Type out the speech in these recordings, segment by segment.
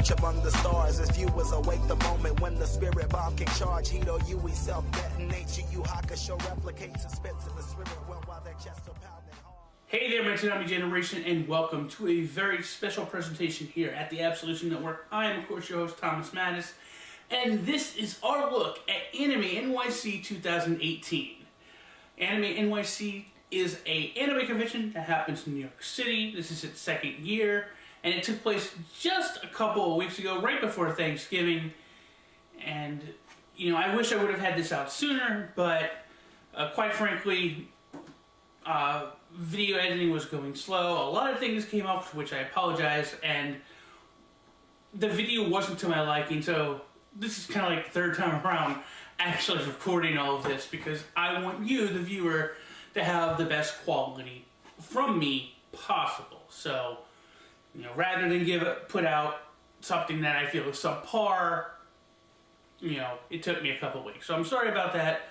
perch among the stars as viewers await the moment when the spirit bomb can charge. Hito Yui self-detonates, Yu Hakusho replicates and spits in the spirit well while their chests are pounding hard. Hey there, my Tsunami Generation, and welcome to a very special presentation here at the Absolution Network. I am, of course, your host, Thomas Mattis, and this is our look at AnimeNYC 2018. AnimeNYC is an anime convention that happens in New York City. This is its second year, and it took place just a couple of weeks ago, right before Thanksgiving. And, you know, I wish I would have had this out sooner, but quite frankly, video editing was going slow. A lot of things came up, for which I apologize, and the video wasn't to my liking, so this is kind of like the third time around actually recording all of this, because I want you, the viewer, to have the best quality from me possible. So, you know, rather than put out something that I feel is subpar, you know, it took me a couple weeks. So I'm sorry about that,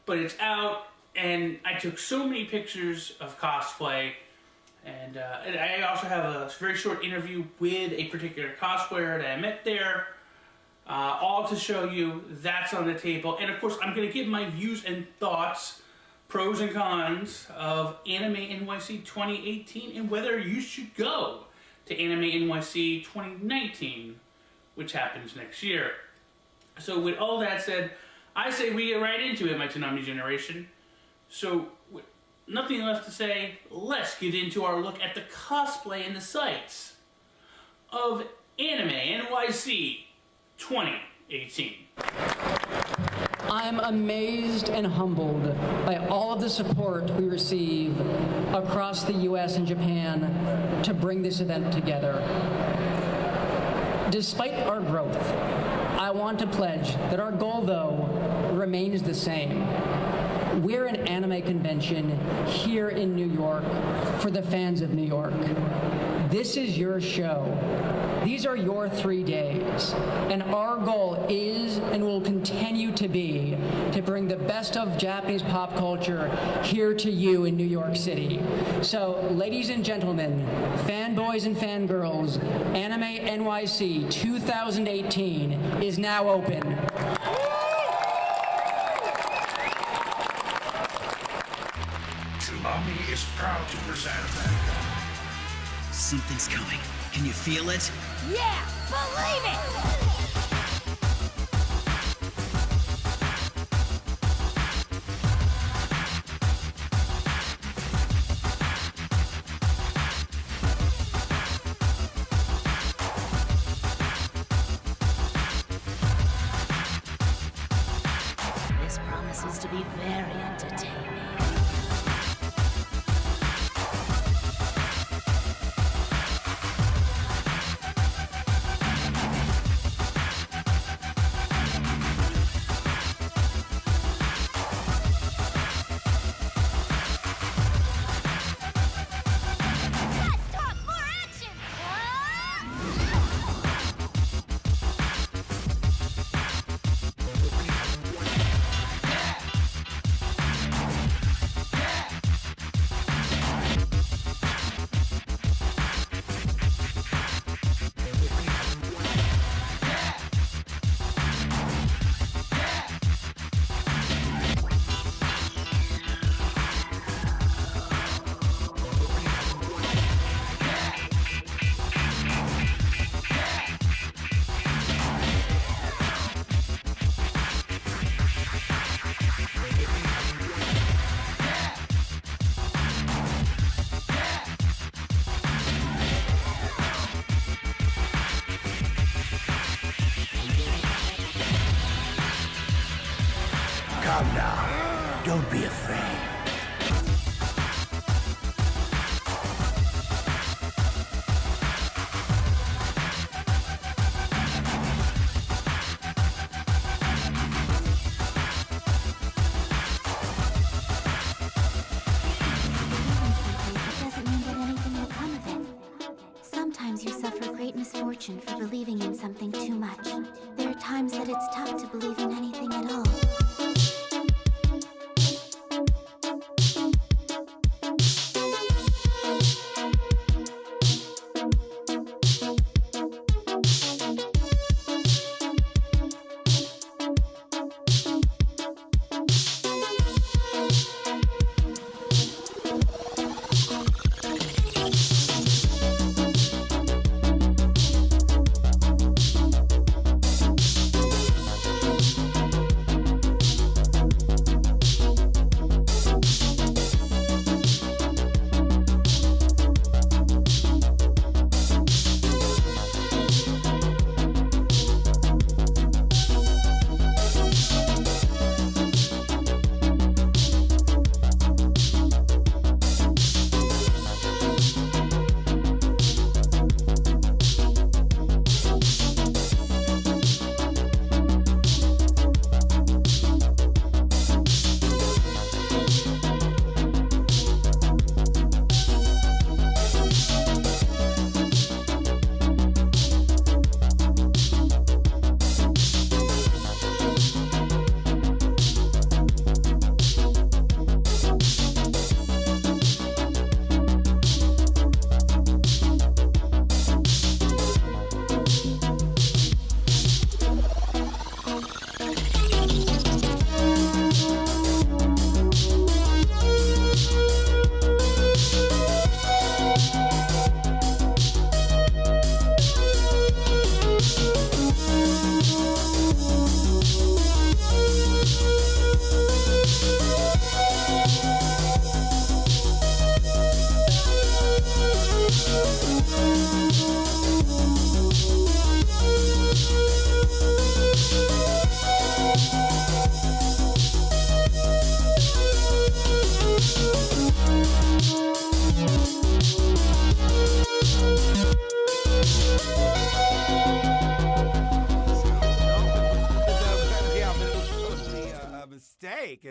but it's out, and I took so many pictures of cosplay, and I also have a very short interview with a particular cosplayer that I met there, all to show you that's on the table. And of course, I'm going to give my views and thoughts, pros and cons of AnimeNYC 2018 and whether you should go to AnimeNYC 2019, which happens next year. So with all that said, I say we get right into it, my Tsunami Generation. So with nothing left to say, let's get into our look at the cosplay and the sights of AnimeNYC 2018. I'm amazed and humbled by all of the support we receive across the US and Japan to bring this event together. Despite our growth, I want to pledge that our goal, though, remains the same. We're an anime convention here in New York for the fans of New York. This is your show. These are your 3 days, and our goal is and will continue to be to bring the best of Japanese pop culture here to you in New York City. So, ladies and gentlemen, fanboys and fangirls, AnimeNYC 2018 is now open. Tsunami is proud to present. Something's coming. Can you feel it? Yeah! Believe it! This promises to be very entertaining. Come now, don't be afraid. Sometimes you suffer great misfortune for believing in something too much. There are times that it's tough to believe in anything at all.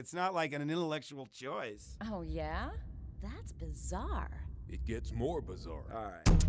It's not like an intellectual choice. Oh, yeah? That's bizarre. It gets more bizarre. All right.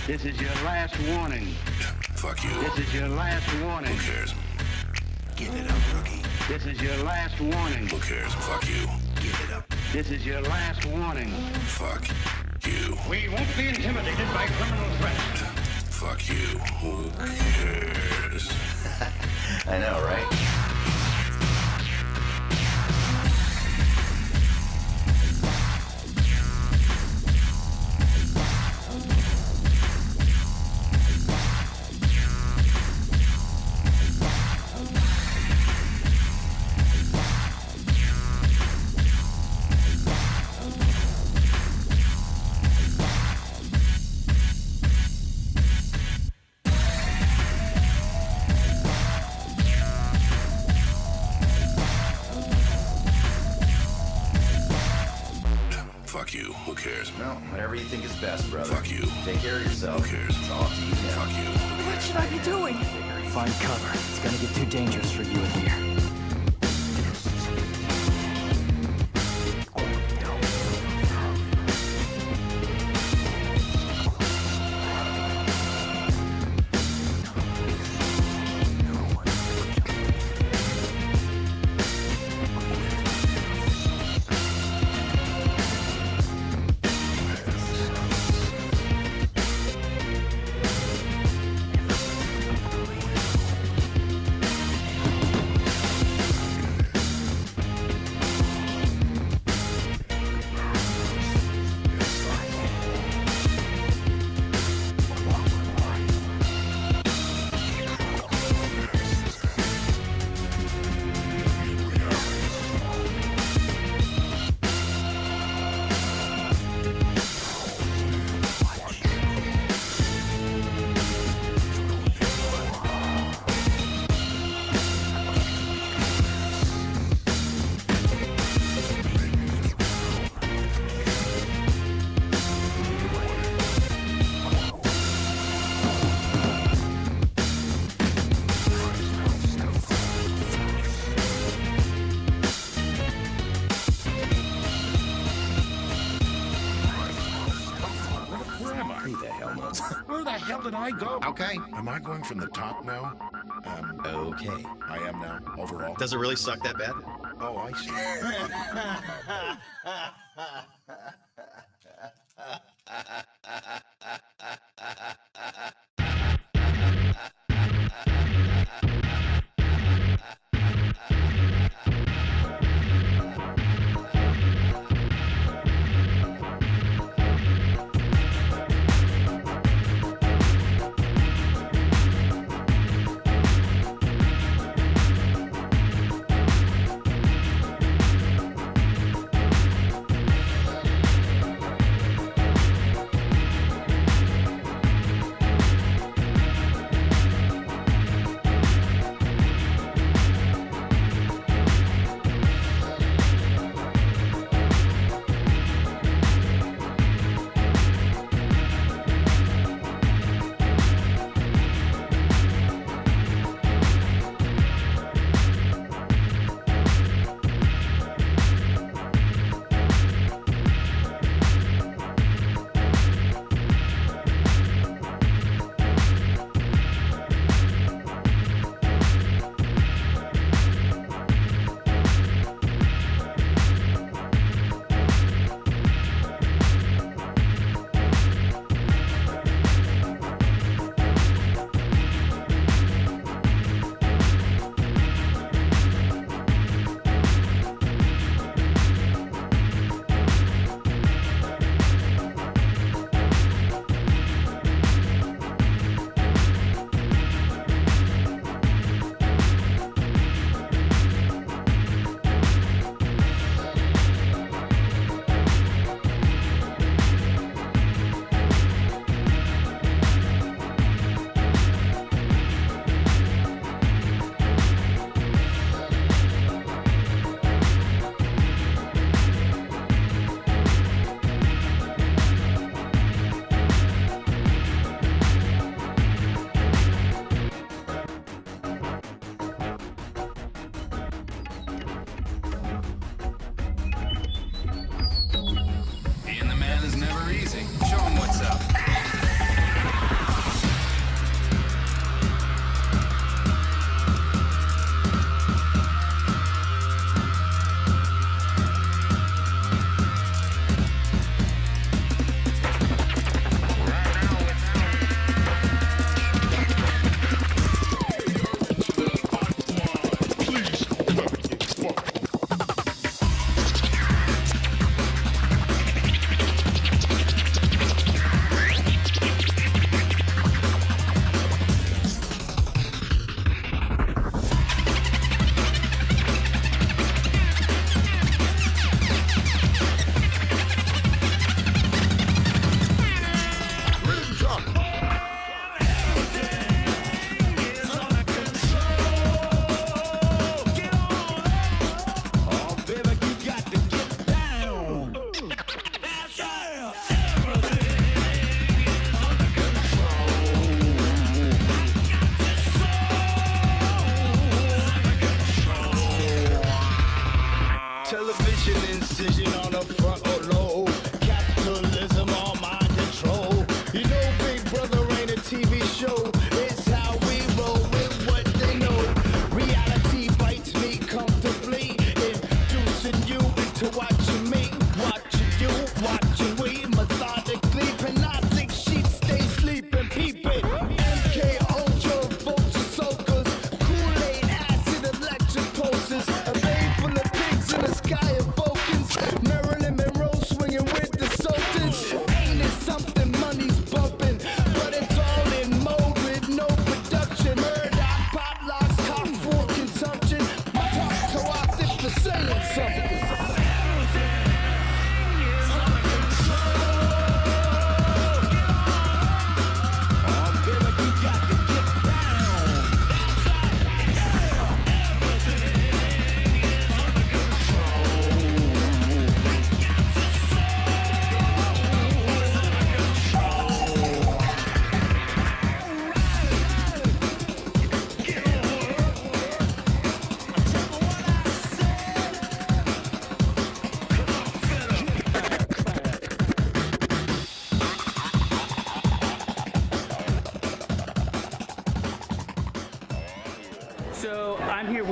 This is your last warning. Fuck you. This is your last warning. Who cares? Give it up, rookie. This is your last warning. Who cares? Fuck you. Give it up. This is your last warning. Fuck you. We won't be intimidated by criminal threats. Fuck you. Who cares? I know, right? Fuck you. Who cares? No, whatever you think is best, brother. Fuck you. Take care of yourself. Who cares? It's all up to you now. Fuck you. What should I be doing? Find cover. It's gonna get too dangerous for you in here. the hell did I go? Okay. Am I going from the top now? Okay. I am now, overall. Does it really suck that bad? Oh, I see.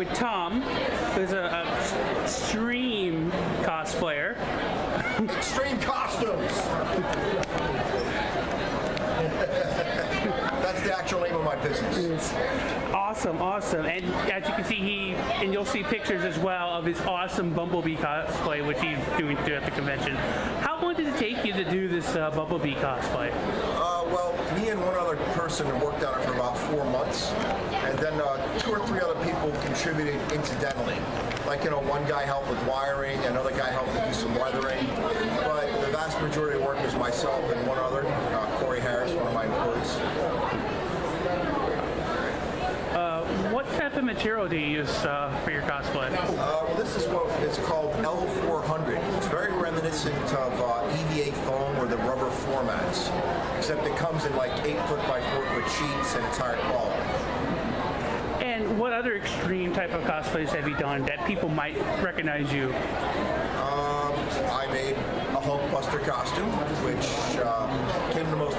with Tom, who's a extreme cosplayer. Extreme costumes! That's the actual name of my business. Awesome, awesome. And as you can see, you'll see pictures as well of his awesome Bumblebee cosplay, which he's doing at the convention. How long did it take you to do this Bumblebee cosplay? Well, me and one other person worked on it for about 4 months, and then 2 or 3 other people contributed incidentally. Like, one guy helped with wiring, another guy helped to do some weathering, but the vast majority of work was myself and one other, Corey Harris, one of my employees. What type of material do you use for your cosplay? Well, this is what it's called L400. It's very reminiscent of EVA foam or the rubber floor mats, except it comes in like 8-foot by 4-foot sheets and it's higher quality. And what other extreme type of cosplays have you done that people might recognize you? I made a Hulkbuster costume, which became the most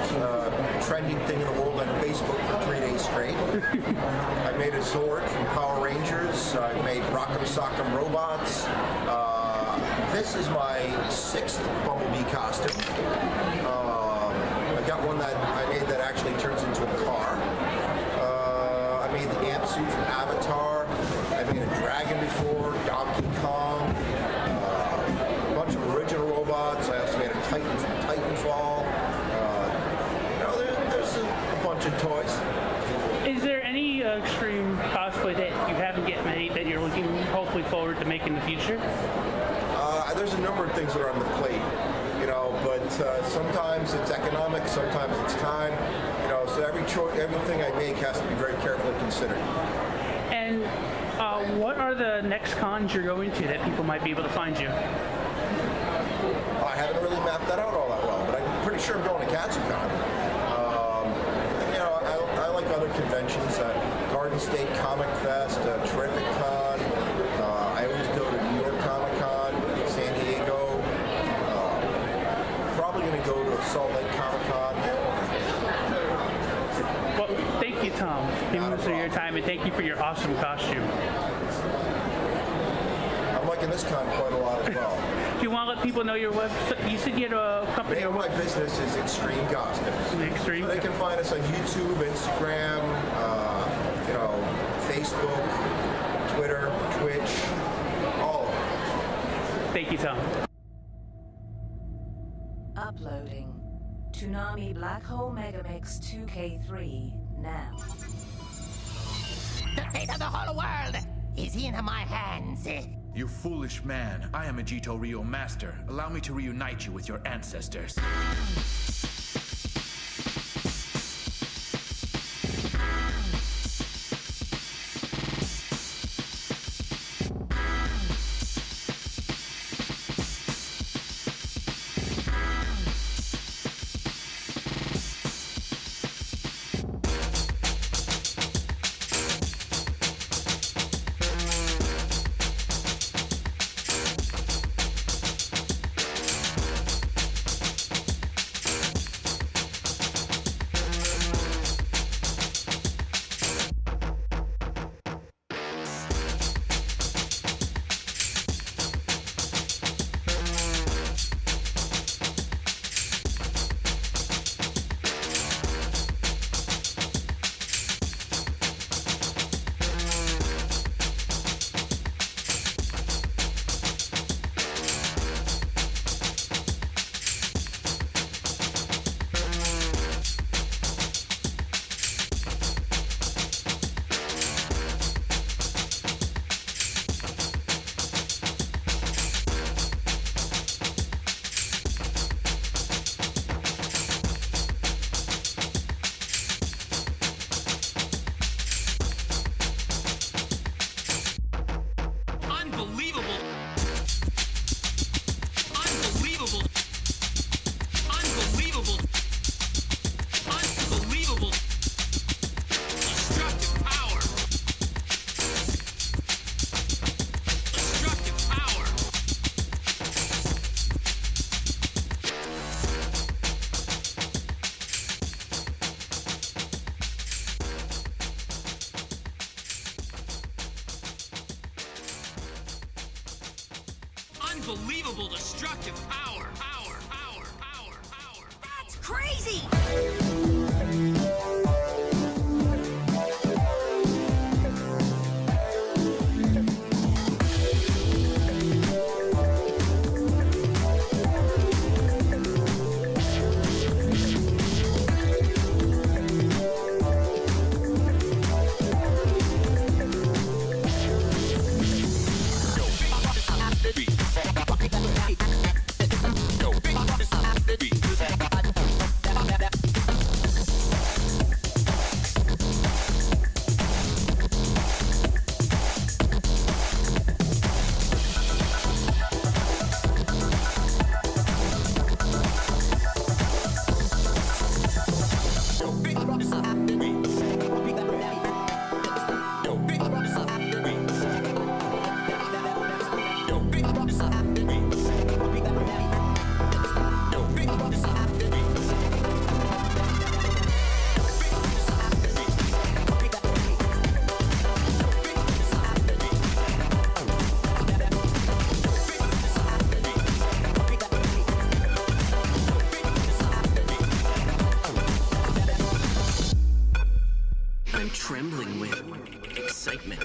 trending thing in the world on Facebook for 3 days straight. I made a Zord from Power Rangers. I made Rock'em Sock'em Robots. This is my 6th Bumblebee costume. I got one that I made that actually turns into a car. I made the amp suit from Avatar. I made a dragon before, Donkey Kong. Of original robots. I also made a Titan from Titanfall. There's a bunch of toys. Is there any extreme cosplay that you haven't yet made that you're looking hopefully forward to make in the future? There's a number of things that are on the plate, but sometimes it's economic, sometimes it's time, so everything I make has to be very carefully considered. And what are the next cons you're going to that people might be able to find you? I haven't really mapped that out all that well, but I'm pretty sure I'm going to KatsuCon. I like other conventions, Garden State Comic Fest, Terrific Con. I always go to New York Comic Con, San Diego. Probably going to go to Salt Lake Comic Con. Well, thank you, Tom, for giving us your time, and thank you for your awesome costume. I'm liking this con quite a lot as well. Do you want to let people know your website? You said you had a company. The name of my business is Extreme Costumes. Extreme. So they can find us on YouTube, Instagram, Facebook, Twitter, Twitch, all of them. Thank you, Tom. Uploading Toonami Black Hole Megamix 2K3 now. The fate of the whole world is in my hands. You foolish man. I am a Jito Ryo master. Allow me to reunite you with your ancestors. unbelievable destructive power. That's crazy! I'm trembling with excitement.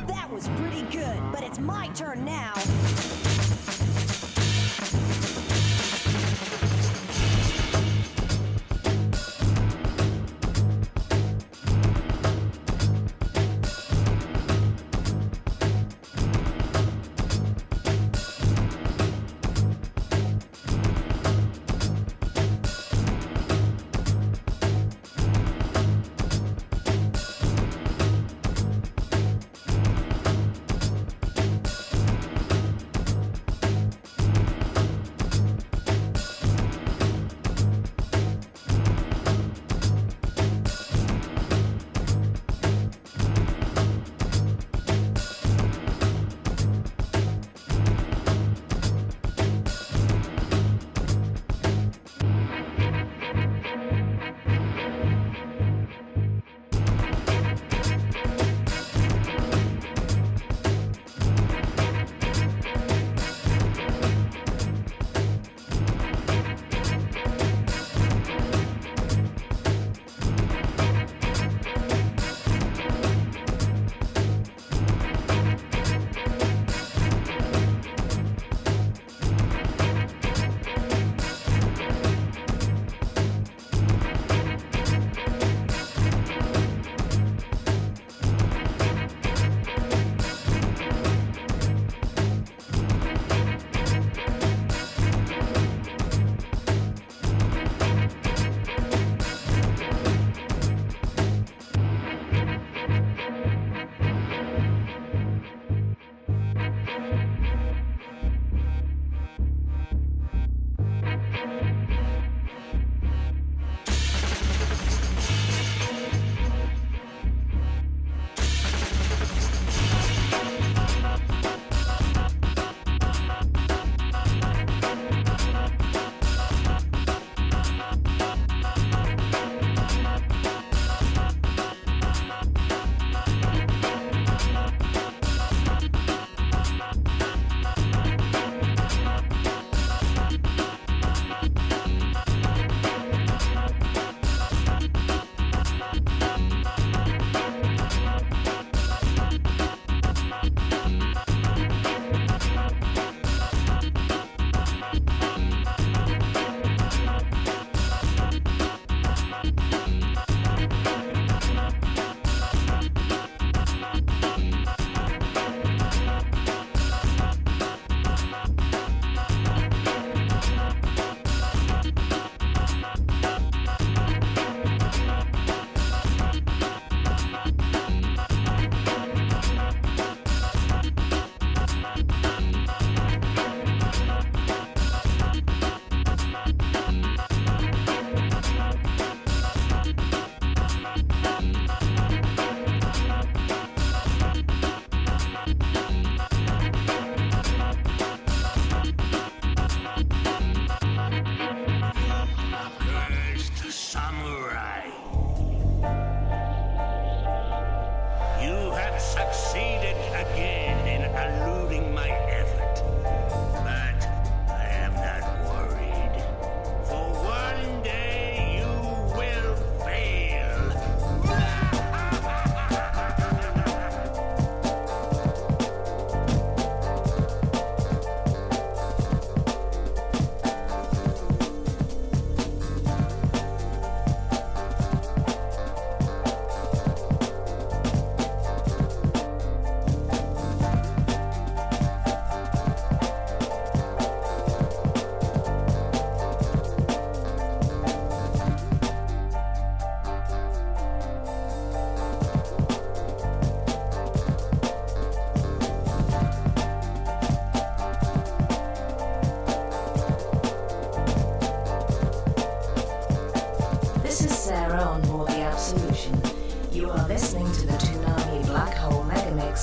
That was pretty good, but it's my turn now.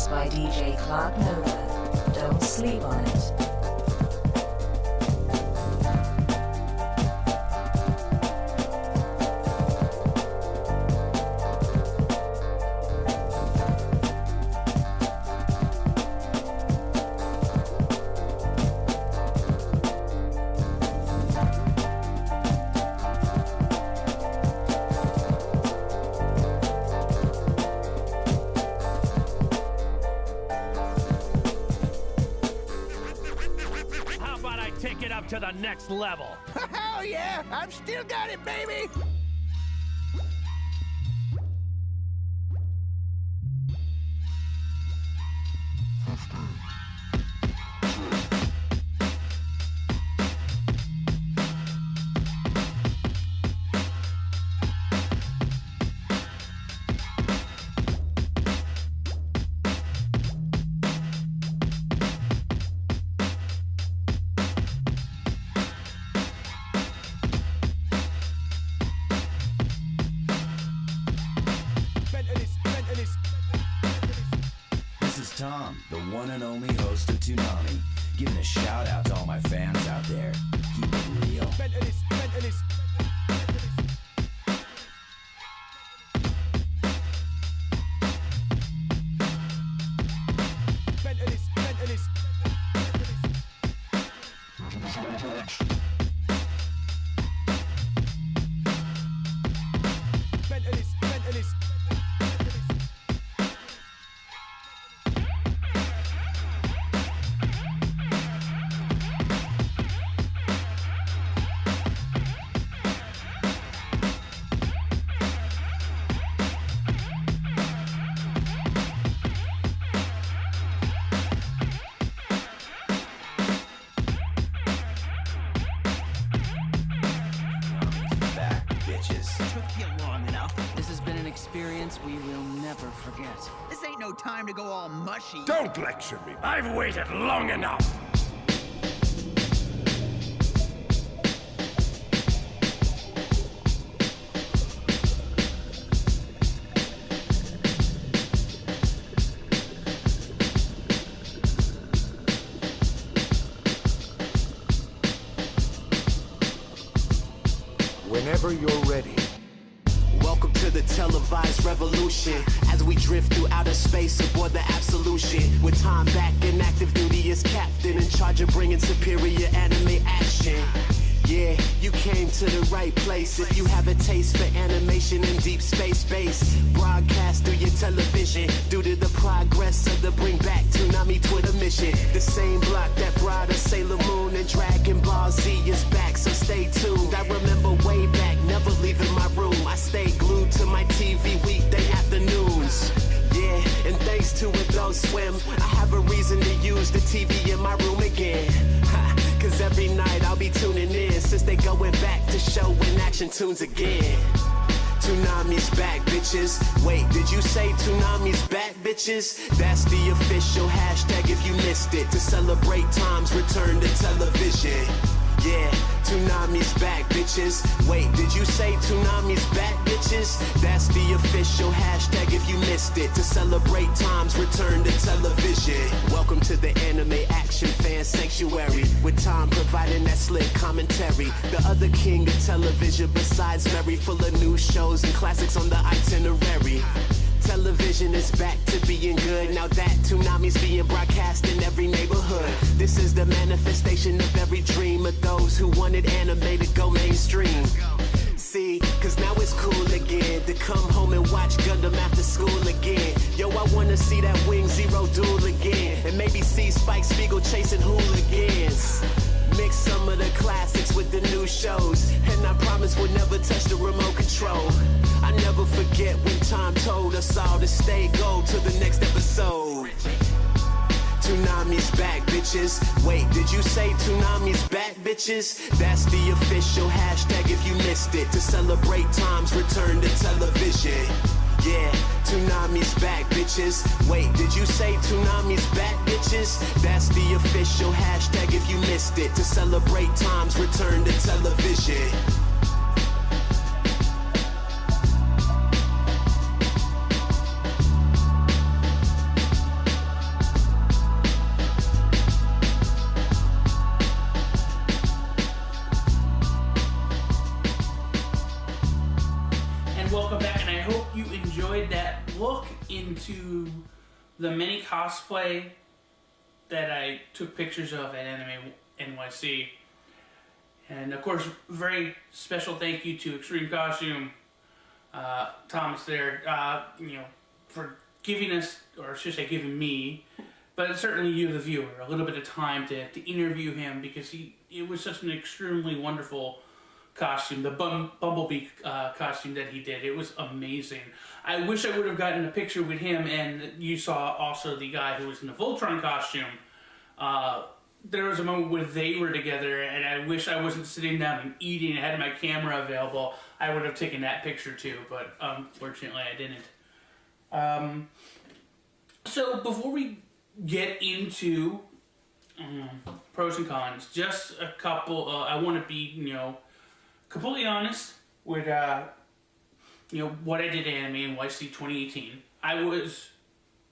by DJ Clark Nova. Don't sleep on it. To the next level. Hell yeah! I've still got it, baby! Tom, the one and only host of Toonami, giving a shout out to all my fans out there. Keep it real. We will never forget. This ain't no time to go all mushy. Don't lecture me. I've waited long enough. Whenever you're ready. Welcome to the televised revolution as we drift through outer space aboard the Absolution. With time back in active duty as captain in charge of bringing superior anime action. Yeah, you came to the right place if you have a taste for animation in deep space base. Broadcast through your television due to the progress of the Bring Back Toonami Twitter mission. The same block that brought us Sailor Moon and Dragon Ball Z is back, so stay tuned. I remember way back, never leaving my room. I stayed glued to my TV weekday afternoons. Yeah, and thanks to Adult Swim, I have a reason to use the TV in my room again. Cause every night I'll be tuning in since they going back to show in action tunes again. Toonami's back, bitches. Wait, did you say Toonami's back, bitches? That's the official hashtag if you missed it. To celebrate Tom's return to television. Yeah, Toonami's back, bitches. Wait, did you say Toonami's back, bitches? That's the official hashtag if you missed it. To celebrate Tom's return to television. Welcome to the anime action fan sanctuary, with Tom providing that slick commentary. The other king of television besides Mary, full of new shows and classics on the itinerary. Television is back to being good now that Toonami's being broadcast in every neighborhood. This is the manifestation of every dream of those who wanted anime to go mainstream. See, cause now it's cool again to come home and watch Gundam after school again. Yo, I wanna see that Wing Zero duel again, and maybe see Spike Spiegel chasing hooligans. Mix some of the classics with the new shows, and I promise we'll never touch the remote control. I never forget when Tom told us all to stay gold to the next episode. Toonami's back, bitches. Wait, did you say Toonami's back, bitches? That's the official hashtag if you missed it. To celebrate Tom's return to television. Yeah, Toonami's back, bitches. Wait, did you say Toonami's back, bitches? That's the official hashtag if you missed it. To celebrate Tom's return to television. and welcome back, and I hope you enjoyed that look into the mini cosplay that I took pictures of at AnimeNYC. And of course, very special thank you to Extreme Costume, Thomas there, for giving us, or should I say giving me, but certainly you the viewer, a little bit of time to interview him, because it was such an extremely wonderful costume, the Bumblebee costume that he did. It was amazing. I wish I would have gotten a picture with him, and you saw also the guy who was in the Voltron costume. There was a moment where they were together, and I wish I wasn't sitting down and eating and had my camera available. I would have taken that picture too, but unfortunately I didn't. So before we get into pros and cons, just a couple. I want to be, completely honest with, what I did at AnimeNYC 2018. I was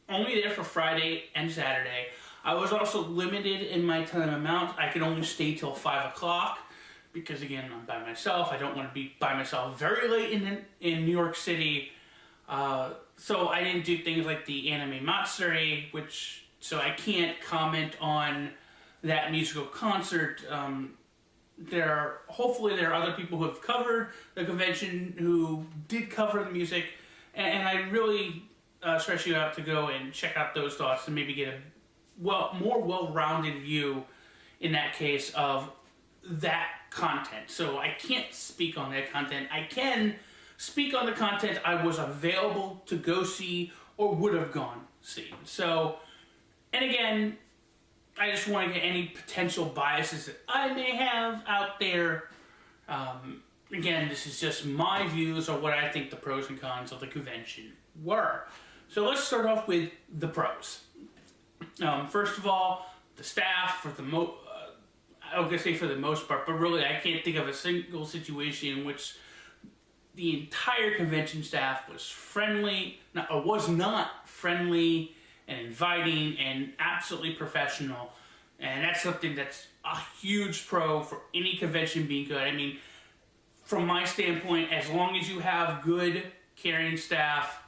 only there for Friday and Saturday. I was also limited in my time amount. I could only stay till 5 o'clock because, again, I'm by myself. I don't want to be by myself very late in New York City. So I didn't do things like the AnimeNYC, so I can't comment on that musical concert. Hopefully there are other people who have covered the convention who did cover the music, and I really stress you out to go and check out those thoughts and maybe get a more well-rounded view in that case of that content. So I can't speak on that content. I can speak on the content I was available to go see or would have gone see. So, and again, I just want to get any potential biases that I may have out there. Again, this is just my views on what I think the pros and cons of the convention were. So let's start off with the pros. First of all, the staff, I was going to say for the most part, but really I can't think of a single situation in which the entire convention staff was not friendly and inviting and absolutely professional. And that's something that's a huge pro for any convention being good. I mean, from my standpoint, as long as you have good, caring staff,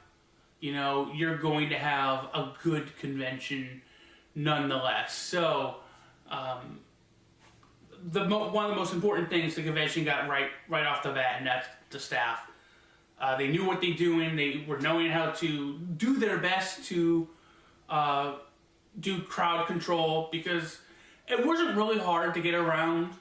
you're going to have a good convention nonetheless. So, one of the most important things the convention got right off the bat, and that's the staff. They knew what they're doing. They were knowing how to do their best to do crowd control, because it wasn't really hard to get around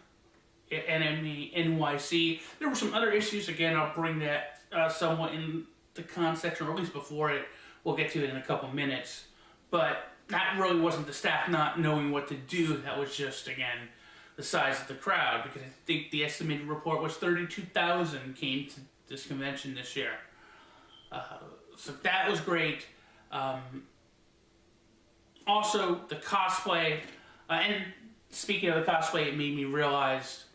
at AnimeNYC. There were some other issues. Again, I'll bring that somewhat in the con section, or at least before it. We'll get to it in a couple minutes. But that really wasn't the staff not knowing what to do. That was just, again, the size of the crowd, because I think the estimated report was 32,000 came to this convention this year. So that was great. Also, the cosplay, and speaking of the cosplay, it made me realize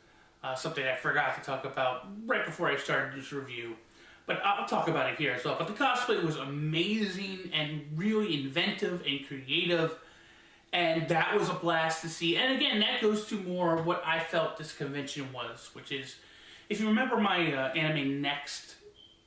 something I forgot to talk about right before I started this review. But I'll talk about it here as well. But the cosplay was amazing and really inventive and creative. And that was a blast to see. And again, that goes to more what I felt this convention was, which is, if you remember my AnimeNYC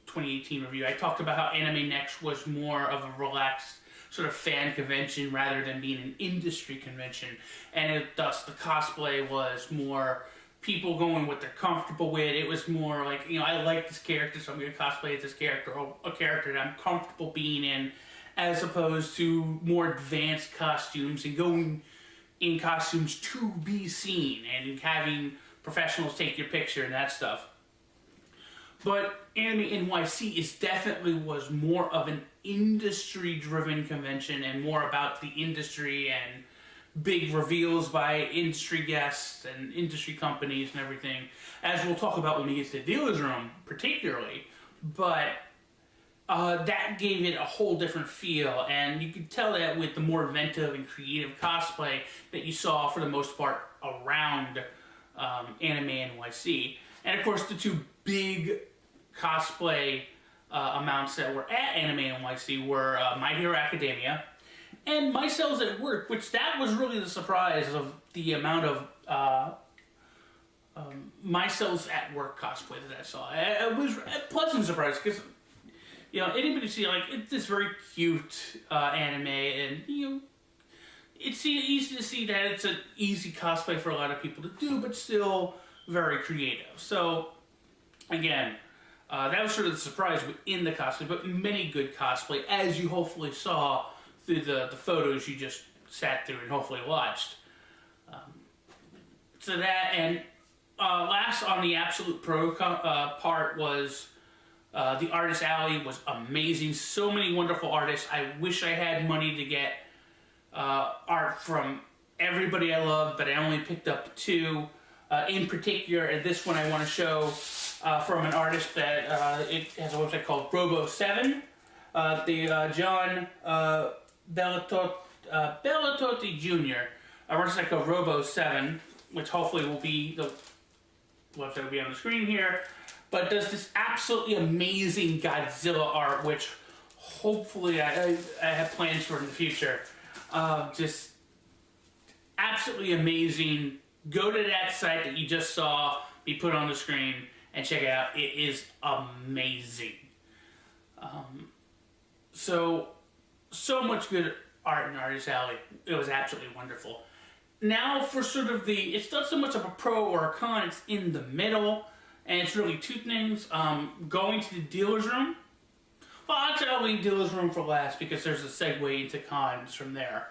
2018 review, I talked about how AnimeNYC was more of a relaxed sort of fan convention rather than being an industry convention. And thus, the cosplay was more people going what they're comfortable with. It was more like, I like this character, so I'm going to cosplay as this character, or a character that I'm comfortable being in, as opposed to more advanced costumes and going in costumes to be seen and having professionals take your picture and that stuff. But AnimeNYC was more of an industry-driven convention and more about the industry and big reveals by industry guests and industry companies and everything, as we'll talk about when we get to the dealer's room particularly. But that gave it a whole different feel, and you could tell that with the more inventive and creative cosplay that you saw for the most part around AnimeNYC. And of course, the two big cosplay amounts that were at AnimeNYC were My Hero Academia and My Cells at Work, which that was really the surprise of the amount of My Cells at Work cosplay that I saw. It was a pleasant surprise, because you know, AnimeNYC, like, it's this very cute anime, and, you know, it's easy to see that it's an easy cosplay for a lot of people to do, but still very creative. So, again, that was sort of the surprise in the cosplay, but many good cosplay, as you hopefully saw through the photos you just sat through and hopefully watched. So that, and last on the Absolute Pro part was the Artist Alley was amazing. So many wonderful artists. I wish I had money to get art from everybody I love, but I only picked up 2 in particular, and this one I want to show from an artist that it has a website called Robo7. The John Bellatotti Jr. A website called Robo7, which hopefully will be, the website will be on the screen here, but does this absolutely amazing Godzilla art, which hopefully I have plans for in the future. Just absolutely amazing. Go to that site that you just saw be put on the screen and check it out. It is amazing. So much good art in Artist Alley. It was absolutely wonderful. Now for sort of it's not so much of a pro or a con, it's in the middle, and it's really 2 things. Going to the dealer's room. Well, actually I'll leave dealer's room for last because there's a segue into cons from there.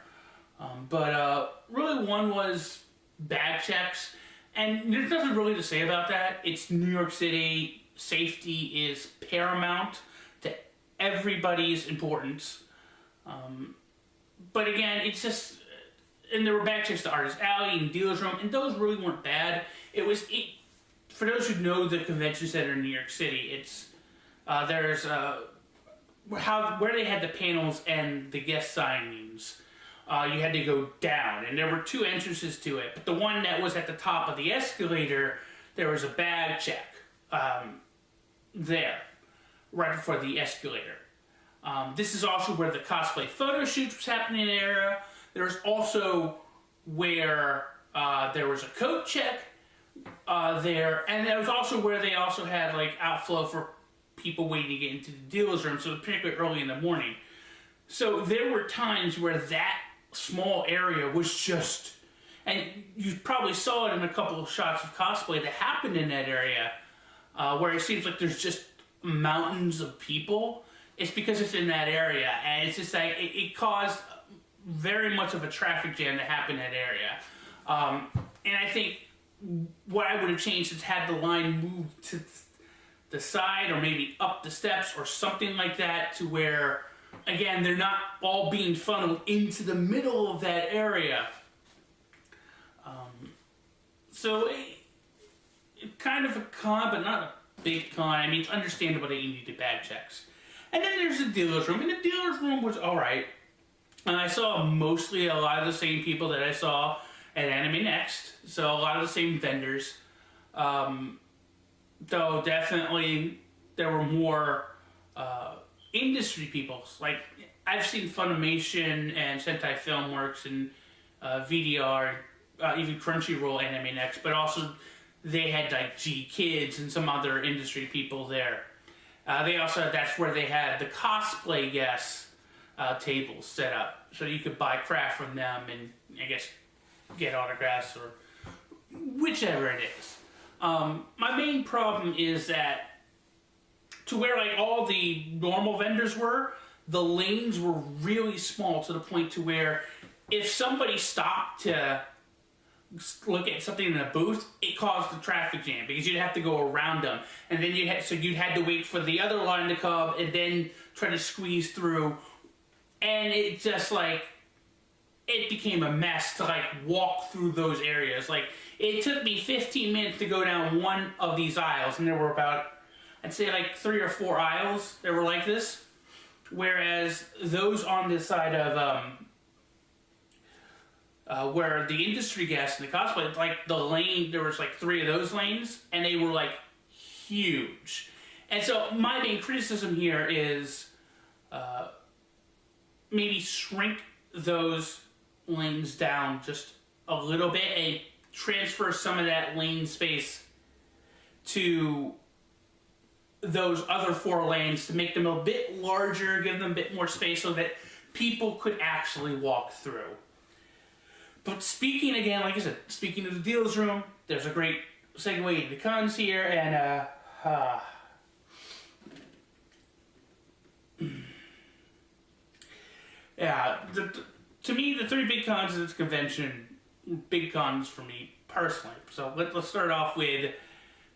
But really one was bag checks, and there's nothing really to say about that. It's New York City. Safety is paramount to everybody's importance. But again, it's just, and there were bag checks to Artist Alley and Dealer's Room, and those really weren't bad. For those who know the convention center in New York City, it's there's where they had the panels and the guest signings. You had to go down, and there were 2 entrances to it. But the one that was at the top of the escalator, there was a bag check there, right before the escalator. This is also where the cosplay photo shoots was happening in the area. There was also where there was a coat check there, and that was also where they also had like outflow for people waiting to get into the dealer's room, so particularly early in the morning. So there were times where that small area was just, and you probably saw it in a couple of shots of cosplay that happened in that area, where it seems like there's just mountains of people. It's because it's in that area, and it's just like, it caused very much of a traffic jam to happen in that area. And I think what I would have changed is had the line moved to the side or maybe up the steps or something like that, to where, again, they're not all being funneled into the middle of that area. So it's kind of a con, but not a big con. I mean, it's understandable that you need the bag checks. And then there's the dealer's room, and the dealer's room was alright. And I saw mostly a lot of the same people that I saw at AnimeNYC, so a lot of the same vendors. Though definitely there were more industry people. Like, I've seen Funimation and Sentai Filmworks and VDR, even Crunchyroll AnimeNYC, but also they had like G Kids and some other industry people there. They also, that's where they had the cosplay guests tables set up, so you could buy craft from them and, I guess, get autographs or whichever it is. My main problem is that, to where like all the normal vendors were, the lanes were really small, to the point to where if somebody stopped to look at something in a booth, it caused a traffic jam because you'd have to go around them, and then you'd had to wait for the other line to come and then try to squeeze through, and it just like, it became a mess to like walk through those areas. Like, it took me 15 minutes to go down one of these aisles, and there were about, I'd say like 3 or 4 aisles that were like this, whereas those on the side of where the industry guests and the cosplay, like the lane, there was like 3 of those lanes, and they were like huge. And so my main criticism here is maybe shrink those lanes down just a little bit and transfer some of that lane space to those other 4 lanes to make them a bit larger, give them a bit more space so that people could actually walk through. But speaking again, like I said, speaking of the dealer's room, there's a great segue into cons here, and yeah, to me, the 3 big cons of this convention, big cons for me personally. So let's start off with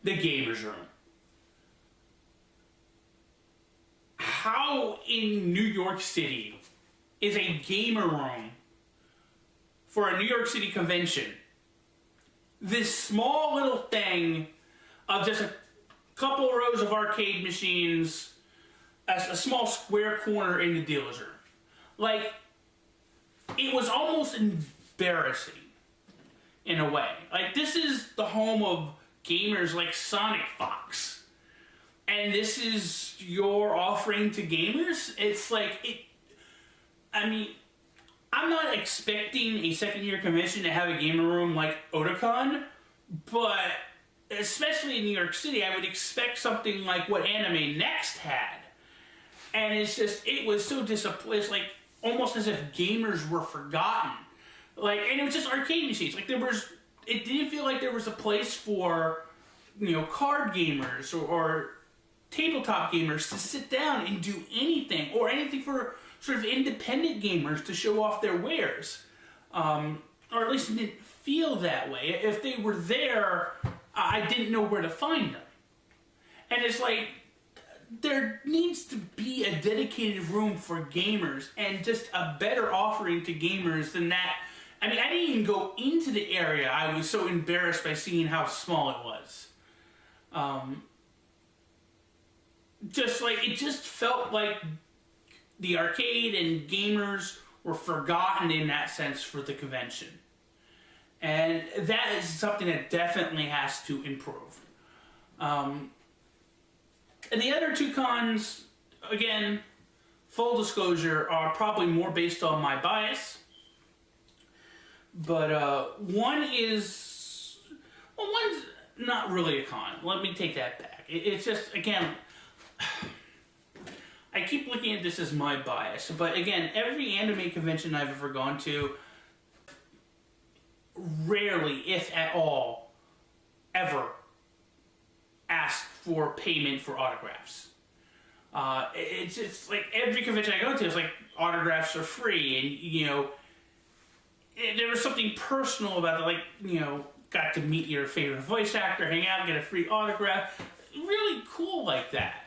the gamers room. How in New York City is a gamer room for a New York City convention this small little thing of just a couple rows of arcade machines, as a small square corner in the dealer's room? Like, it was almost embarrassing in a way. Like, this is the home of gamers like Sonic Fox, and this is your offering to gamers? It's like, I mean, I'm not expecting a second-year convention to have a gamer room like Otakon, but especially in New York City, I would expect something like what AnimeNYC had. And it's just, it was so disappointing. It's like almost as if gamers were forgotten. Like, and it was just arcade machines. Like, it didn't feel like there was a place for, you know, card gamers or tabletop gamers to sit down and do anything, or anything for sort of independent gamers to show off their wares. Or at least it didn't feel that way. If they were there, I didn't know where to find them. And it's like, there needs to be a dedicated room for gamers, and just a better offering to gamers than that. I mean, I didn't even go into the area. I was so embarrassed by seeing how small it was. Just like, it just felt like the arcade and gamers were forgotten in that sense for the convention. And that is something that definitely has to improve. And the other 2 cons, again, full disclosure, are probably more based on my bias. But one is, well, one's not really a con. Let me take that back. It's just, again, I keep looking at this as my bias, but again, every anime convention I've ever gone to, rarely, if at all, ever asked for payment for autographs. It's like every convention I go to, it's like autographs are free, and you know, there was something personal about it, like, you know, got to meet your favorite voice actor, hang out, get a free autograph, really cool like that.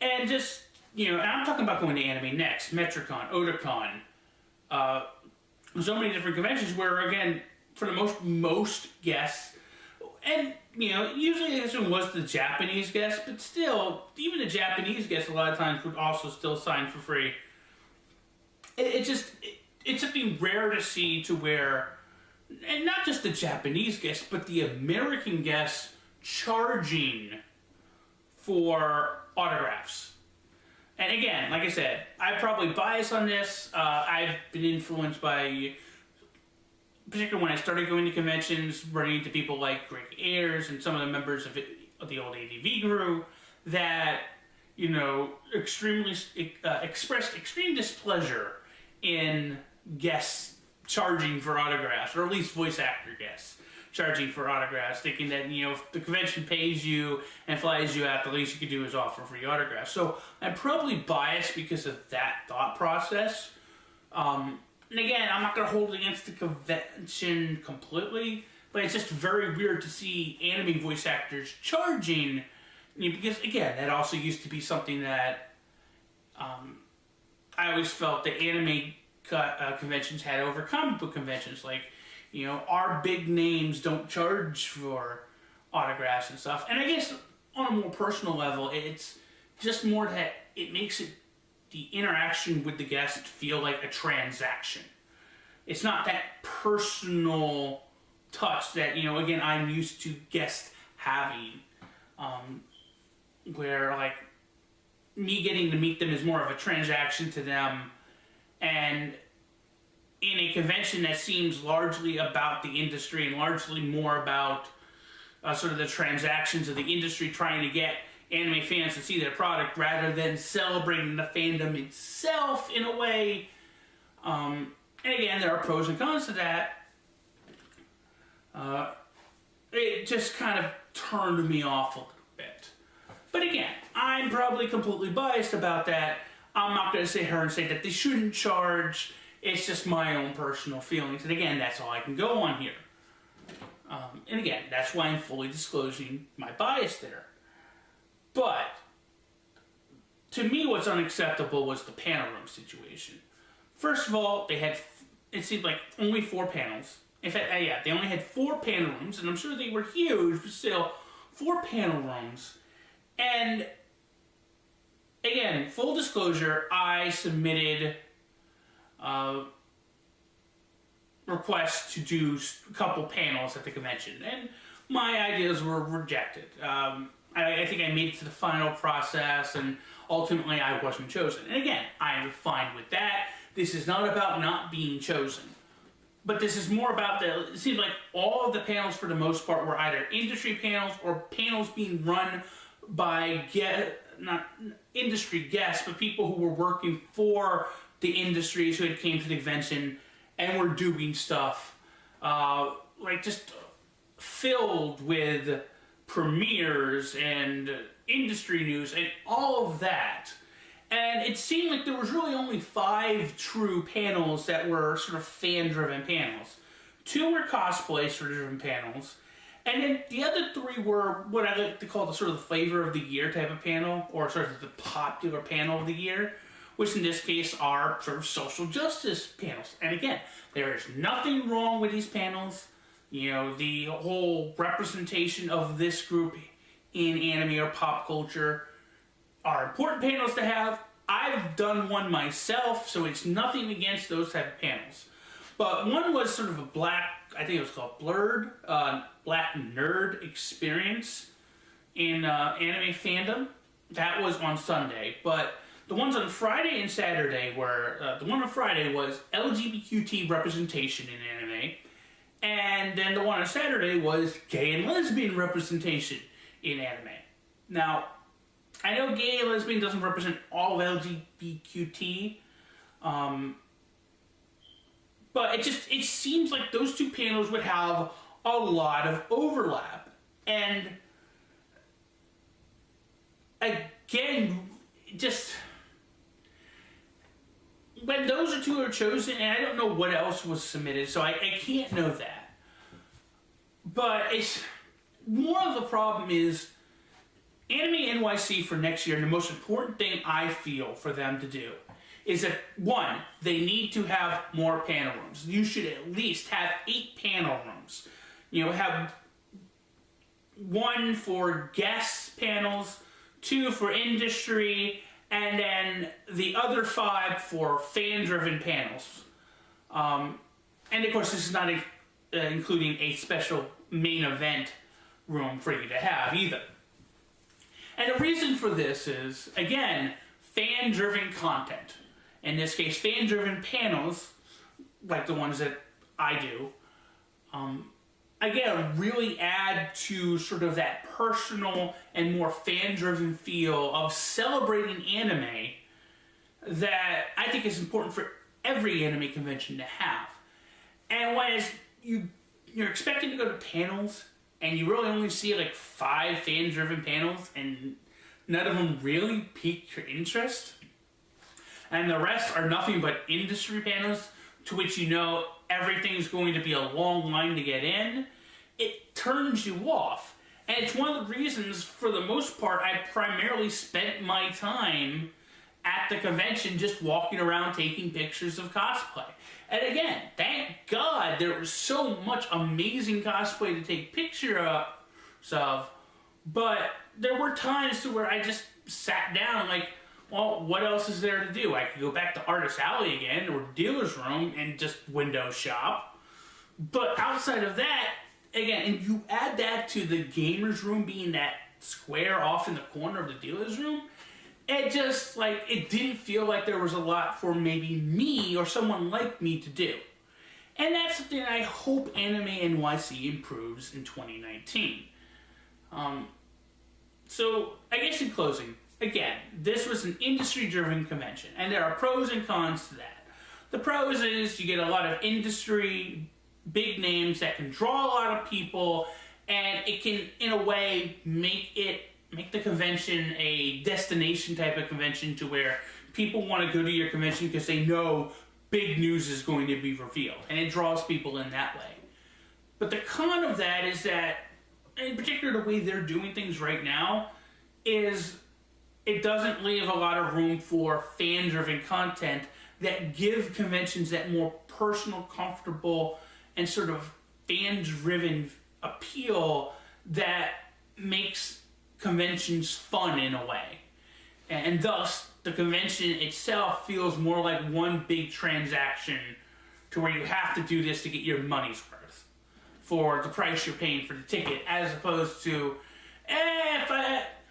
And just, you know, and I'm talking about going to AnimeNYC, Metricon, Otakon, so many different conventions where, again, for the most guests, and, you know, usually this one was the Japanese guests, but still, even the Japanese guests a lot of times would also still sign for free. It's something rare to see, to where, and not just the Japanese guests, but the American guests charging for autographs. And again, like I said, I'm probably biased on this. I've been influenced by, particularly when I started going to conventions, running into people like Greg Ayers and some of the members of the old ADV crew that, you know, expressed extreme displeasure in guests charging for autographs, or at least voice actor guests charging for autographs, thinking that, you know, if the convention pays you and flies you out, the least you could do is offer free autographs. So I'm probably biased because of that thought process. And again, I'm not going to hold it against the convention completely, but it's just very weird to see anime voice actors charging, because again, that also used to be something that I always felt that anime conventions had over comic book conventions. Like, you know, our big names don't charge for autographs and stuff. And I guess on a more personal level, it's just more that it makes it, the interaction with the guest, feel like a transaction. It's not that personal touch that, you know, again, I'm used to guests having, where, like, me getting to meet them is more of a transaction to them. And in a convention that seems largely about the industry and largely more about sort of the transactions of the industry trying to get anime fans to see their product rather than celebrating the fandom itself in a way. And again, there are pros and cons to that. It just kind of turned me off a little bit. But again, I'm probably completely biased about that. I'm not going to sit here and say that they shouldn't charge. It's just my own personal feelings. And again, that's all I can go on here. And again, that's why I'm fully disclosing my bias there. But, to me, what's unacceptable was the panel room situation. First of all, they had, it seemed like, only 4 panels. In fact, yeah, they only had 4 panel rooms, and I'm sure they were huge, but still, 4 panel rooms. And, again, full disclosure, I submitted requests to do a couple panels at the convention, and my ideas were rejected. I think I made it to the final process, and ultimately I wasn't chosen. And again, I am fine with that. This is not about not being chosen. But this is more about it seems like all of the panels for the most part were either industry panels or panels being run by, not industry guests, but people who were working for the industries who had came to the convention and were doing stuff, like just filled with premieres and industry news and all of that. And it seemed like there was really only 5 true panels that were sort of fan-driven panels. 2 were cosplay-driven panels, and then the other 3 were what I like to call the sort of the flavor of the year type of panel, or sort of the popular panel of the year, which in this case are sort of social justice panels. And again, there is nothing wrong with these panels. You know, the whole representation of this group in anime or pop culture are important panels to have. I've done one myself, so it's nothing against those type of panels. But one was sort of a black, I think it was called Blurred, Black Nerd Experience in anime fandom. That was on Sunday. But the ones on Friday and Saturday were, the one on Friday was LGBTQ representation in anime. And then the one on Saturday was gay and lesbian representation in anime. Now, I know gay and lesbian doesn't represent all of LGBTQ, but it seems like those 2 panels would have a lot of overlap. And again, just when those 2 are chosen, and I don't know what else was submitted, so I can't know that. But it's more of the problem is AnimeNYC for next year, and the most important thing I feel for them to do is that, 1, they need to have more panel rooms. You should at least have 8 panel rooms. You know, have 1 for guest panels, 2 for industry, and then the other 5 for fan-driven panels. And of course, this is not including a special main event room for you to have either. And the reason for this is, again, fan-driven content. In this case, fan-driven panels, like the ones that I do, again, really add to sort of that personal and more fan-driven feel of celebrating anime that I think is important for every anime convention to have. And when you're expecting to go to panels, and you really only see like 5 fan-driven panels, and none of them really pique your interest, and the rest are nothing but industry panels to which you know everything's going to be a long line to get in, it turns you off. And it's one of the reasons, for the most part, I primarily spent my time at the convention just walking around taking pictures of cosplay. And again, thank God there was so much amazing cosplay to take pictures of, but there were times to where I just sat down like, well, what else is there to do? I could go back to Artist Alley again, or Dealer's Room, and just window shop. But outside of that, again, and you add that to the Gamer's Room being that square off in the corner of the Dealer's Room, it just, like, it didn't feel like there was a lot for maybe me or someone like me to do. And that's something I hope AnimeNYC improves in 2019. So, I guess in closing, again, this was an industry-driven convention, and there are pros and cons to that. The pros is you get a lot of industry, big names that can draw a lot of people, and it can, in a way, make the convention a destination type of convention to where people want to go to your convention because they know big news is going to be revealed, and it draws people in that way. But the con of that is that, in particular the way they're doing things right now, is it doesn't leave a lot of room for fan-driven content that give conventions that more personal, comfortable, and sort of fan-driven appeal that makes conventions fun in a way. And thus, the convention itself feels more like one big transaction to where you have to do this to get your money's worth for the price you're paying for the ticket, as opposed to, if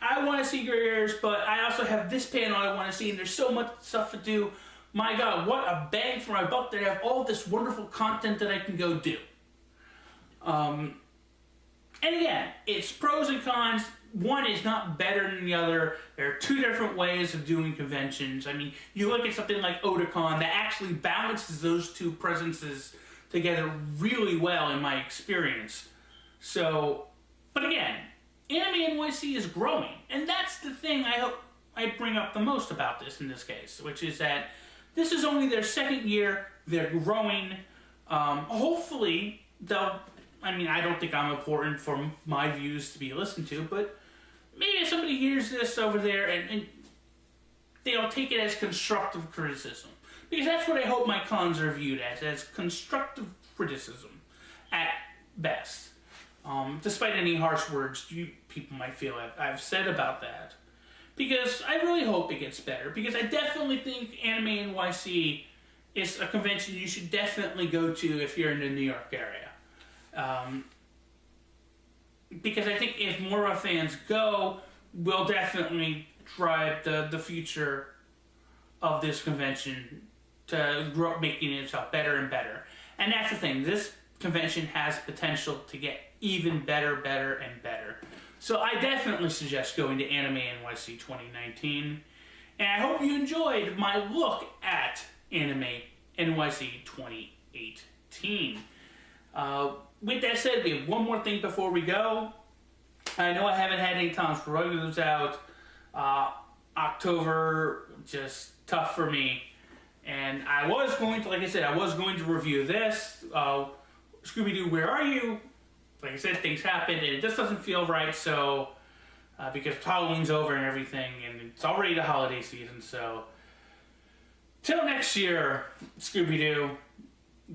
I want to see your ears, but I also have this panel I want to see, and there's so much stuff to do. My God, what a bang for my buck that I have all this wonderful content that I can go do. And again, it's pros and cons. One is not better than the other. There are two different ways of doing conventions. I mean, you look at something like Otakon that actually balances those two presences together really well in my experience. So, but again, AnimeNYC is growing. And that's the thing I hope I bring up the most about this in this case, which is that this is only their second year. They're growing. Hopefully, they'll... I mean, I don't think I'm important for my views to be listened to, but maybe if somebody hears this over there and they'll take it as constructive criticism. Because that's what I hope my cons are viewed as constructive criticism at best. Despite any harsh words you people might feel I've said about that. Because I really hope it gets better. Because I definitely think AnimeNYC is a convention you should definitely go to if you're in the New York area. Because I think if more of our fans go, we'll definitely drive the future of this convention to grow, making itself better and better. And that's the thing, this convention has potential to get even better, and better. So I definitely suggest going to AnimeNYC 2019. And I hope you enjoyed my look at AnimeNYC 2018. With that said, we have one more thing before we go. I know I haven't had any times for regulars out. October, just tough for me. And I was going to, like I said, I was going to review this. Scooby-Doo, Where Are You? Like I said, things happened, and it just doesn't feel right, so... because Halloween's over and everything, and it's already the holiday season, so... Till next year, Scooby-Doo,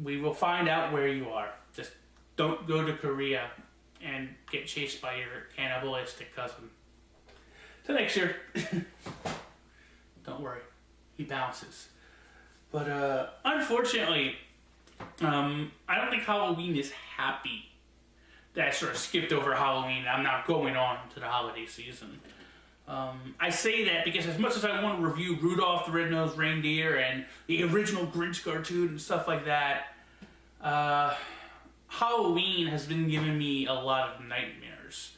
we will find out where you are. Just don't go to Korea and get chased by your cannibalistic cousin. Till next year. Don't worry. He bounces. But, unfortunately, I don't think Halloween is happy that I sort of skipped over Halloween. I'm not going on to the holiday season. I say that because as much as I want to review Rudolph the Red-Nosed Reindeer and the original Grinch cartoon and stuff like that, Halloween has been giving me a lot of nightmares.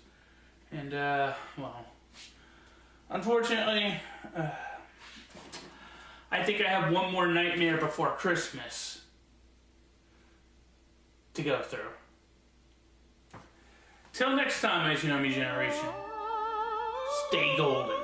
And, well, unfortunately, I think I have one more nightmare before Christmas to go through. Till next time, as you know me, generation, stay golden.